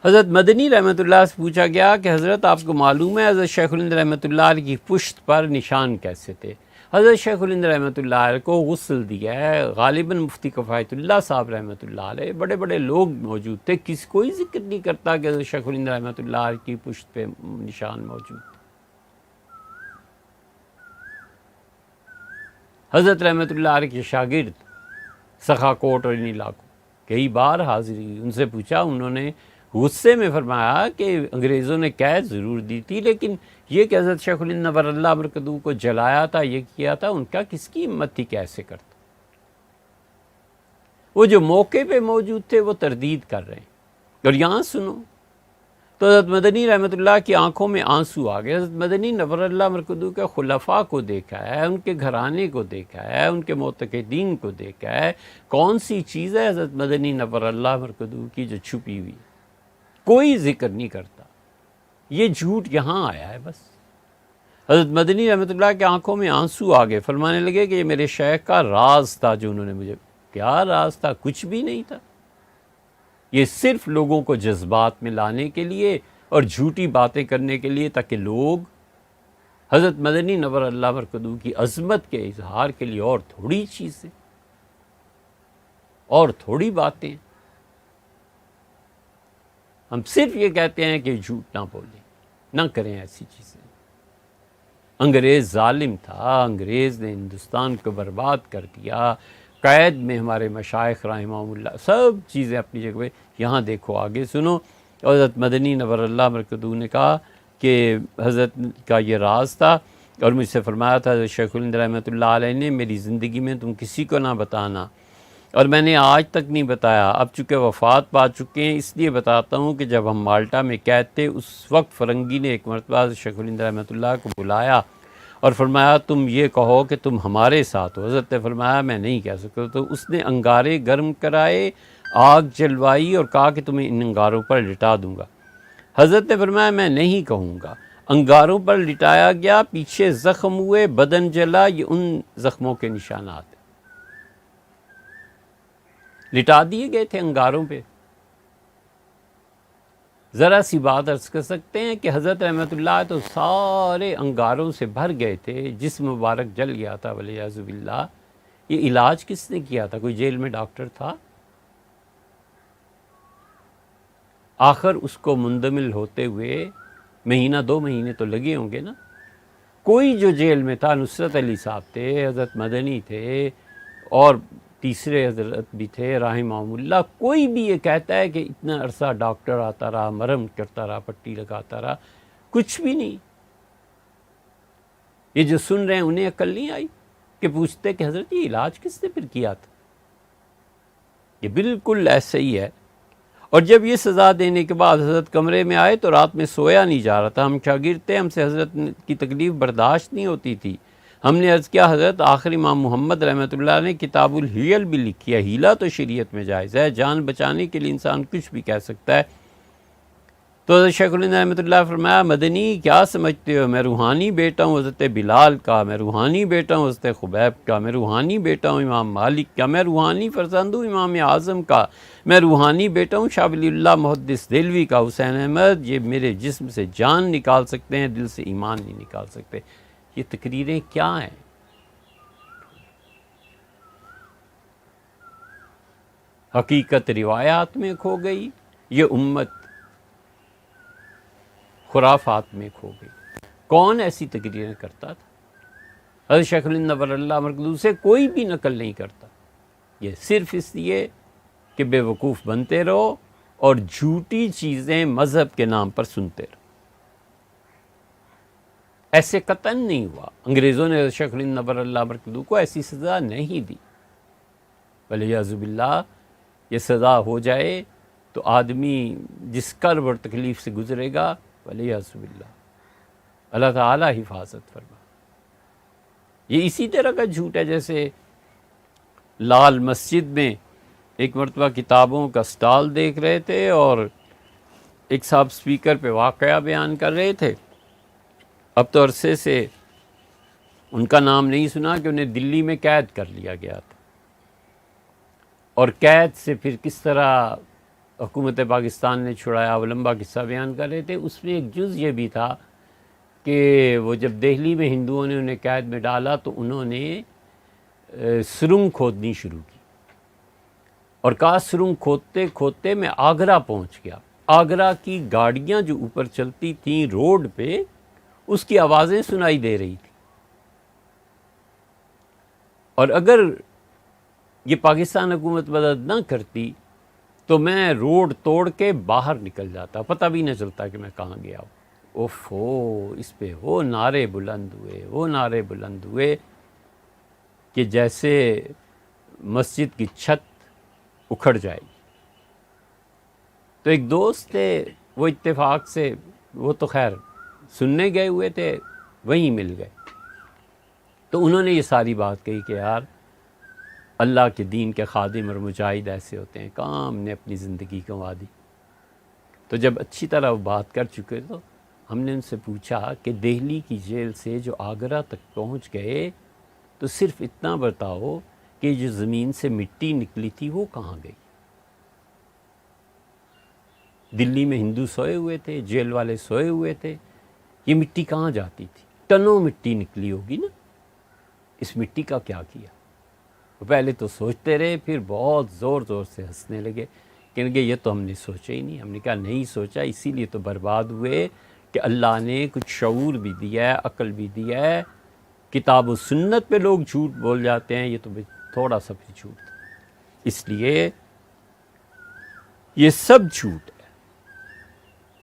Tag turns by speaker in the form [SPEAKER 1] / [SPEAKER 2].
[SPEAKER 1] حضرت مدنی رحمۃ اللہ سے پوچھا گیا کہ حضرت آپ کو معلوم ہے حضرت شیخ الہند رحمۃ اللہ علیہ کی پشت پر نشان کیسے تھے؟ حضرت شیخ الہند رحمۃ اللہ علیہ کو غسل دیا ہے، غالباً مفتی کفایت اللہ صاحب رحمۃ اللہ علیہ، بڑے بڑے لوگ موجود تھے، کوئی ذکر نہیں کرتا کہ حضرت شیخ الہند رحمۃ اللہ علیہ کی پشت پہ نشان موجود تھے۔ حضرت رحمۃ اللہ علیہ کے شاگرد سخا کوٹ اور ان علاقوں کئی بار حاضری، ان سے پوچھا، انہوں نے غصے میں فرمایا کہ انگریزوں نے قید ضرور دی تھی، لیکن یہ کہ حضرت شیخ الہند نور اللہ مرکزو کو جلایا تھا، یہ کیا تھا، ان کا کس کی ہمت تھی کیسے کرتا؟ وہ جو موقع پہ موجود تھے وہ تردید کر رہے ہیں۔ اور یہاں سنو تو حضرت مدنی رحمۃ اللہ کی آنکھوں میں آنسو آ گئے۔ حضرت مدنی نور اللہ مرکزو کے خلفاء کو دیکھا ہے، ان کے گھرانے کو دیکھا ہے، ان کے معتقدین کو دیکھا ہے، کون سی چیز ہے حضرت مدنی نور اللہ مرکزو کی جو چھپی ہوئی؟ کوئی ذکر نہیں کرتا، یہ جھوٹ یہاں آیا ہے بس۔ حضرت مدنی رحمۃ اللہ کے آنکھوں میں آنسو آ گئے، فرمانے لگے کہ یہ میرے شیخ کا راز تھا جو انہوں نے مجھے۔ کیا راز تھا؟ کچھ بھی نہیں تھا، یہ صرف لوگوں کو جذبات میں لانے کے لیے اور جھوٹی باتیں کرنے کے لیے، تاکہ لوگ حضرت مدنی نور اللہ مرکزو کی عظمت کے اظہار کے لیے اور تھوڑی چیزیں اور تھوڑی باتیں۔ ہم صرف یہ کہتے ہیں کہ جھوٹ نہ بولیں، نہ کریں ایسی چیزیں۔ انگریز ظالم تھا، انگریز نے ہندوستان کو برباد کر دیا، قید میں ہمارے مشائخ رحمہم اللہ، سب چیزیں اپنی جگہ پہ۔ یہاں دیکھو آگے سنو، حضرت مدنی نور اللہ مرکزو نے کہا کہ حضرت کا یہ راز تھا، اور مجھ سے فرمایا تھا حضرت شیخ الہند رحمۃ اللہ علیہ نے، میری زندگی میں تم کسی کو نہ بتانا، اور میں نے آج تک نہیں بتایا۔ اب چونکہ وفات پا چکے ہیں اس لیے بتاتا ہوں کہ جب ہم مالٹا میں قید تھے، اس وقت فرنگی نے ایک مرتبہ شیخ الہند رحمۃ اللہ کو بلایا اور فرمایا تم یہ کہو کہ تم ہمارے ساتھ ہو۔ حضرت نے فرمایا میں نہیں کہہ سکتا، تو اس نے انگارے گرم کرائے، آگ جلوائی اور کہا کہ تمہیں ان انگاروں پر لٹا دوں گا۔ حضرت نے فرمایا میں نہیں کہوں گا۔ انگاروں پر لٹایا گیا، پیچھے زخم ہوئے، بدن جلا، یہ ان زخموں کے نشانات ہیں۔ لٹا دیے گئے تھے انگاروں پہ۔ ذرا سی بات عرض کر سکتے ہیں کہ حضرت رحمۃ اللہ تو سارے انگاروں سے بھر گئے تھے، جسم مبارک جل گیا تھا والعیاذ باللہ۔ یہ علاج کس نے کیا تھا؟ کوئی جیل میں ڈاکٹر تھا؟ آخر اس کو مندمل ہوتے ہوئے مہینہ دو مہینے تو لگے ہوں گے نا۔ کوئی جو جیل میں تھا، نصرت علی صاحب تھے، حضرت مدنی تھے، اور تیسرے حضرت بھی تھے رحمہم اللہ، کوئی بھی یہ کہتا ہے کہ اتنا عرصہ ڈاکٹر آتا رہا، مرہم کرتا رہا، پٹی لگاتا رہا، کچھ بھی نہیں۔ یہ جو سن رہے ہیں انہیں عقل نہیں آئی کہ پوچھتے کہ حضرت یہ علاج کس نے پھر کیا تھا؟ یہ بالکل ایسے ہی ہے۔ اور جب یہ سزا دینے کے بعد حضرت کمرے میں آئے تو رات میں سویا نہیں جا رہا تھا۔ ہم شاگرد تھے، ہم سے حضرت کی تکلیف برداشت نہیں ہوتی تھی۔ ہم نے عرض کیا حضرت آخر امام محمد رحمۃ اللہ نے کتاب الحیل بھی لکھی ہے، ہیلا تو شریعت میں جائز ہے، جان بچانے کے لیے انسان کچھ بھی کہہ سکتا ہے۔ تو حضرت شیخ الہند رحمۃ اللہ فرمایا مدنی کیا سمجھتے ہو، میں روحانی بیٹا ہوں حضرت بلال کا، میں روحانی بیٹا ہوں حضرت خبیب کا، میں روحانی بیٹا ہوں امام مالک کا، میں روحانی فرزند ہوں امام اعظم کا، میں روحانی بیٹا ہوں شاہ ولی اللہ محدث دہلوی کا، حسین احمد۔ یہ میرے جسم سے جان نکال سکتے ہیں، دل سے ایمان نہیں نکال سکتے۔ یہ تقریریں کیا ہیں؟ حقیقت روایات میں کھو گئی، یہ امت خرافات میں کھو گئی۔ کون ایسی تقریریں کرتا تھا؟ حضرت شیخ الہند نور اللہ مرکزو سے کوئی بھی نقل نہیں کرتا۔ یہ صرف اس لیے کہ بے وقوف بنتے رہو اور جھوٹی چیزیں مذہب کے نام پر سنتے رہو۔ ایسے قطعاً نہیں ہوا، انگریزوں نے حضرت شیخ الہند نور اللہ مرکزو کو ایسی سزا نہیں دی۔ والعیاذ باللہ یہ سزا ہو جائے تو آدمی جس کرب اور تکلیف سے گزرے گا، والعیاذ باللہ، اللہ تعالیٰ حفاظت فرما۔ یہ اسی طرح کا جھوٹ ہے جیسے لال مسجد میں ایک مرتبہ کتابوں کا سٹال دیکھ رہے تھے اور ایک صاحب سپیکر پہ واقعہ بیان کر رہے تھے۔ اب تو عرصے سے ان کا نام نہیں سنا کہ انہیں دلی میں قید کر لیا گیا تھا، اور قید سے پھر کس طرح حکومت پاکستان نے چھڑایا، وہ لمبا قصہ بیان کر رہے تھے. اس میں ایک جز یہ بھی تھا کہ وہ جب دہلی میں ہندوؤں نے انہیں قید میں ڈالا تو انہوں نے سرنگ کھودنی شروع کی، اور کہا سرنگ کھودتے کھودتے میں آگرہ پہنچ گیا. آگرہ کی گاڑیاں جو اوپر چلتی تھیں روڈ پہ، اس کی آوازیں سنائی دے رہی تھی. اور اگر یہ پاکستان حکومت مدد نہ کرتی تو میں روڈ توڑ کے باہر نکل جاتا، پتہ بھی نہ چلتا کہ میں کہاں گیا ہوں. اوفو، اس پہ وہ نعرے بلند ہوئے کہ جیسے مسجد کی چھت اکھڑ جائے گی. تو ایک دوست تھے، وہ اتفاق سے، وہ تو خیر سننے گئے ہوئے تھے، وہیں مل گئے. تو انہوں نے یہ ساری بات کہی کہ یار اللہ کے دین کے خادم اور مجاہد ایسے ہوتے ہیں، کہاں ہم نے اپنی زندگی گنوا دی. تو جب اچھی طرح وہ بات کر چکے تو ہم نے ان سے پوچھا کہ دہلی کی جیل سے جو آگرہ تک پہنچ گئے تو صرف اتنا بتاؤ کہ جو زمین سے مٹی نکلی تھی وہ کہاں گئی؟ دلی میں ہندو سوئے ہوئے تھے، جیل والے سوئے ہوئے تھے، یہ مٹی کہاں جاتی تھی؟ ٹنوں مٹی نکلی ہوگی نا، اس مٹی کا کیا کیا؟ پہلے تو سوچتے رہے، پھر بہت زور زور سے ہنسنے لگے، کہ یہ تو ہم نے سوچا ہی نہیں. ہم نے کہا نہیں سوچا، اسی لیے تو برباد ہوئے کہ اللہ نے کچھ شعور بھی دیا ہے، عقل بھی دیا ہے. کتاب و سنت پہ لوگ جھوٹ بول جاتے ہیں، یہ تو تھوڑا سا بھی جھوٹ تھا. اس لیے یہ سب جھوٹ